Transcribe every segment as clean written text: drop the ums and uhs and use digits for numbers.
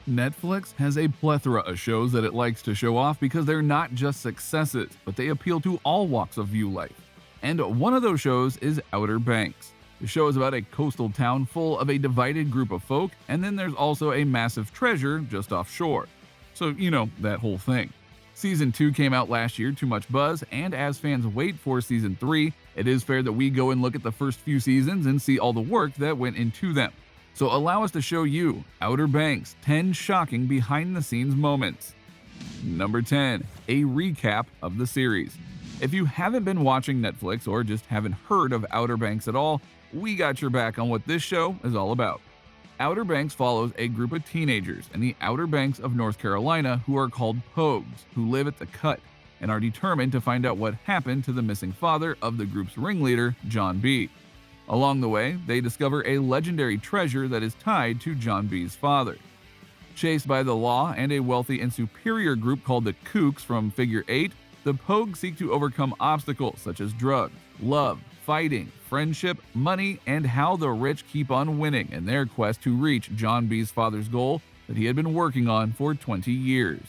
Netflix has a plethora of shows that it likes to show off because they're not just successes, but they appeal to all walks of view life. And one of those shows is Outer Banks. The show is about a coastal town full of a divided group of folk, and then there's also a massive treasure just offshore. So, that whole thing. Season 2 came out last year to much buzz, and as fans wait for Season 3, it is fair that we go and look at the first few seasons and see all the work that went into them. So allow us to show you Outer Banks' 10 shocking behind-the-scenes moments. Number 10. A recap of the series. If you haven't been watching Netflix or just haven't heard of Outer Banks at all, we got your back on what this show is all about. Outer Banks follows a group of teenagers in the Outer Banks of North Carolina who are called Pogues, who live at the Cut and are determined to find out what happened to the missing father of the group's ringleader, John B. Along the way, they discover a legendary treasure that is tied to John B.'s father. Chased by the law and a wealthy and superior group called the Kooks from Figure 8, the Pogues seek to overcome obstacles such as drugs, love, fighting, friendship, money, and how the rich keep on winning in their quest to reach John B.'s father's goal that he had been working on for 20 years.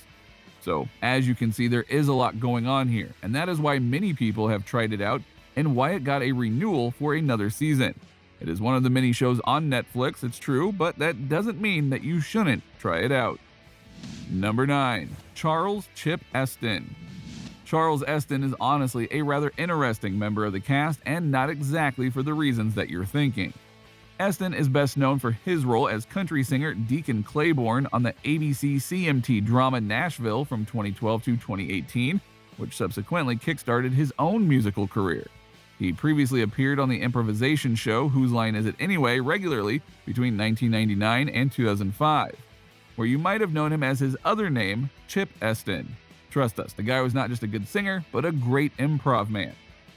So, as you can see, there is a lot going on here, and that is why many people have tried it out and why it got a renewal for another season. It is one of the many shows on Netflix, it's true, but that doesn't mean that you shouldn't try it out. Number 9. Charles Chip Eston. Charles Eston is honestly a rather interesting member of the cast, and not exactly for the reasons that you're thinking. Eston is best known for his role as country singer Deacon Claiborne on the ABC CMT drama Nashville from 2012 to 2018, which subsequently kickstarted his own musical career. He previously appeared on the improvisation show Whose Line Is It Anyway regularly between 1999 and 2005, where you might have known him as his other name, Chip Eston. Trust us, the guy was not just a good singer, but a great improv man.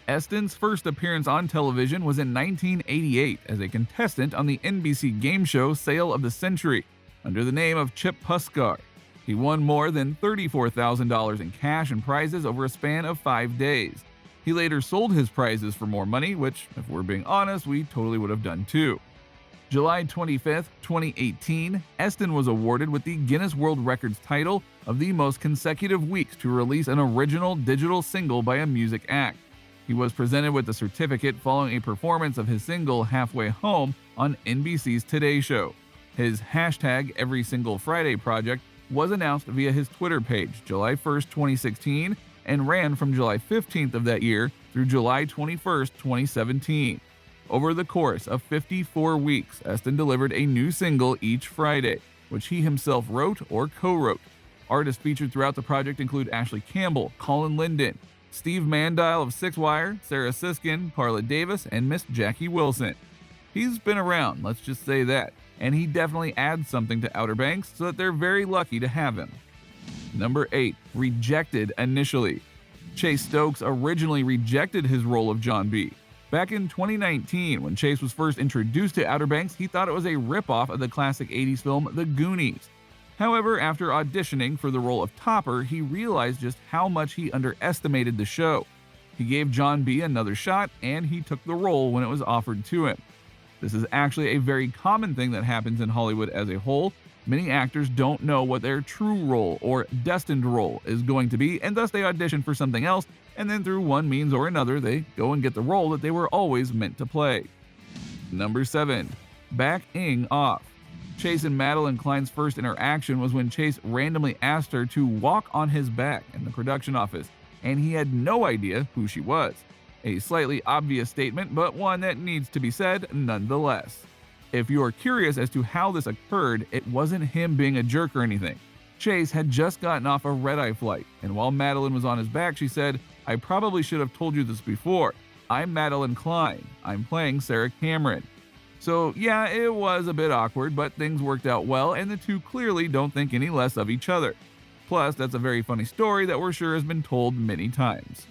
Eston's first appearance on television was in 1988 as a contestant on the NBC game show Sale of the Century, under the name of Chip Puskar. He won more than $34,000 in cash and prizes over a span of 5 days. He later sold his prizes for more money, which, if we're being honest, we totally would have done too. July 25, 2018, Eston was awarded with the Guinness World Records title of the most consecutive weeks to release an original digital single by a music act. He was presented with the certificate following a performance of his single Halfway Home on NBC's Today Show. His #EverySingleFriday project was announced via his Twitter page July 1, 2016, and ran from July 15th of that year through July 21, 2017. Over the course of 54 weeks, Eston delivered a new single each Friday, which he himself wrote or co-wrote. Artists featured throughout the project include Ashley Campbell, Colin Linden, Steve Mandile of Six Wire, Sarah Siskin, Carla Davis, and Miss Jackie Wilson. He's been around, let's just say that, and he definitely adds something to Outer Banks, so that they're very lucky to have him. Number 8. Rejected initially. Chase Stokes originally rejected his role of John B. Back in 2019, when Chase was first introduced to Outer Banks, he thought it was a ripoff of the classic 80s film The Goonies. However, after auditioning for the role of Topper, he realized just how much he underestimated the show. He gave John B. another shot, and he took the role when it was offered to him. This is actually a very common thing that happens in Hollywood as a whole. Many actors don't know what their true role or destined role is going to be, and thus they audition for something else, and then through one means or another, they go and get the role that they were always meant to play. Number 7. Backing off. Chase and Madelyn Cline's first interaction was when Chase randomly asked her to walk on his back in the production office, and he had no idea who she was. A slightly obvious statement, but one that needs to be said nonetheless. If you're curious as to how this occurred, it wasn't him being a jerk or anything. Chase had just gotten off a red-eye flight, and while Madelyn was on his back, she said, "I probably should have told you this before. I'm Madelyn Cline. I'm playing Sarah Cameron." So yeah, it was a bit awkward, but things worked out well, and the two clearly don't think any less of each other. Plus, that's a very funny story that we're sure has been told many times.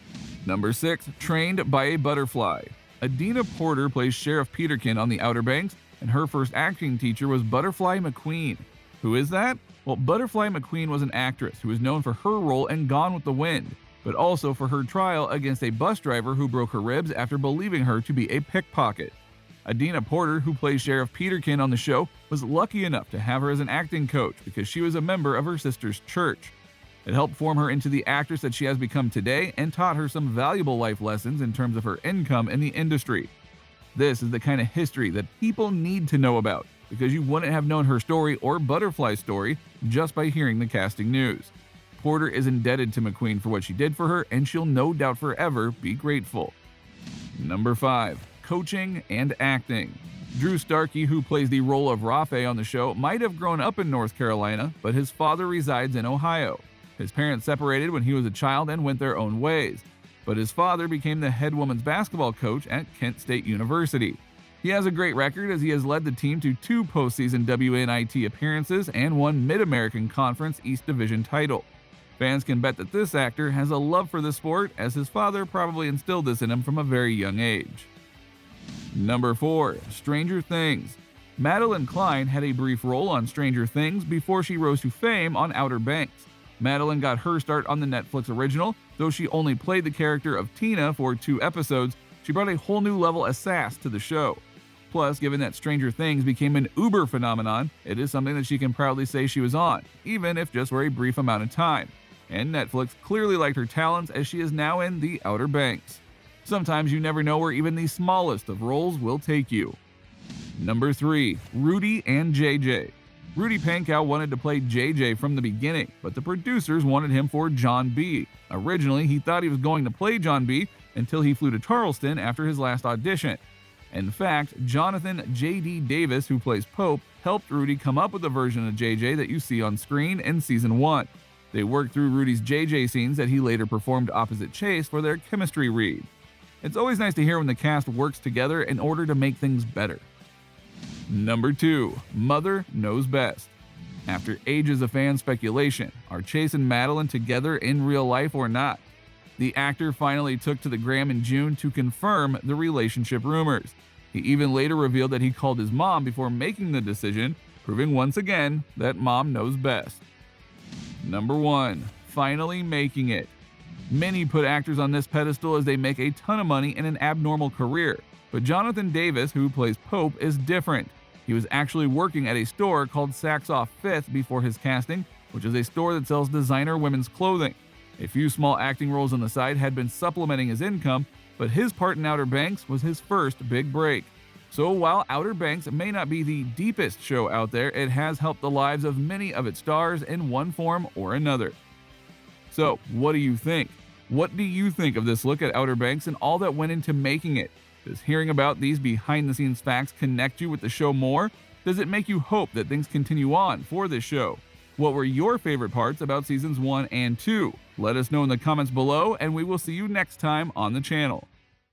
Number 6. Trained by a Butterfly. Adina Porter plays Sheriff Peterkin on the Outer Banks, and her first acting teacher was Butterfly McQueen. Who is that? Well, Butterfly McQueen was an actress who was known for her role in Gone with the Wind, but also for her trial against a bus driver who broke her ribs after believing her to be a pickpocket. Adina Porter, who plays Sheriff Peterkin on the show, was lucky enough to have her as an acting coach because she was a member of her sister's church. It helped form her into the actress that she has become today and taught her some valuable life lessons in terms of her income in the industry. This is the kind of history that people need to know about, because you wouldn't have known her story or Butterfly's story just by hearing the casting news. Porter is indebted to McQueen for what she did for her, and she'll no doubt forever be grateful. Number 5. Coaching and acting. Drew Starkey, who plays the role of Rafe on the show, might have grown up in North Carolina, but his father resides in Ohio. His parents separated when he was a child and went their own ways, but his father became the head women's basketball coach at Kent State University. He has a great record as he has led the team to 2 postseason WNIT appearances and 1 Mid-American Conference East Division title. Fans can bet that this actor has a love for the sport, as his father probably instilled this in him from a very young age. Number 4. Stranger Things. Madelyn Cline had a brief role on Stranger Things before she rose to fame on Outer Banks. Madelyn got her start on the Netflix original. Though she only played the character of Tina for 2 episodes, she brought a whole new level of sass to the show. Plus, given that Stranger Things became an Uber phenomenon, it is something that she can proudly say she was on, even if just for a brief amount of time. And Netflix clearly liked her talents, as she is now in The Outer Banks. Sometimes you never know where even the smallest of roles will take you. Number 3. Rudy and JJ. Rudy Pankow wanted to play JJ from the beginning, but the producers wanted him for John B. Originally, he thought he was going to play John B. until he flew to Charleston after his last audition. In fact, Jonathan J.D. Davis, who plays Pope, helped Rudy come up with the version of JJ that you see on screen in Season 1. They worked through Rudy's JJ scenes that he later performed opposite Chase for their chemistry read. It's always nice to hear when the cast works together in order to make things better. Number 2. Mother Knows Best. After ages of fan speculation, are Chase and Madelyn together in real life or not? The actor finally took to the gram in June to confirm the relationship rumors. He even later revealed that he called his mom before making the decision, proving once again that mom knows best. Number 1. Finally making it. Many put actors on this pedestal as they make a ton of money in an abnormal career, but Jonathan Davis, who plays Pope, is different. He was actually working at a store called Saks Off 5th before his casting, which is a store that sells designer women's clothing. A few small acting roles on the side had been supplementing his income, but his part in Outer Banks was his first big break. So while Outer Banks may not be the deepest show out there, it has helped the lives of many of its stars in one form or another. So, what do you think? What do you think of this look at Outer Banks and all that went into making it? Does hearing about these behind-the-scenes facts connect you with the show more? Does it make you hope that things continue on for this show? What were your favorite parts about seasons 1 and 2? Let us know in the comments below, and we will see you next time on the channel.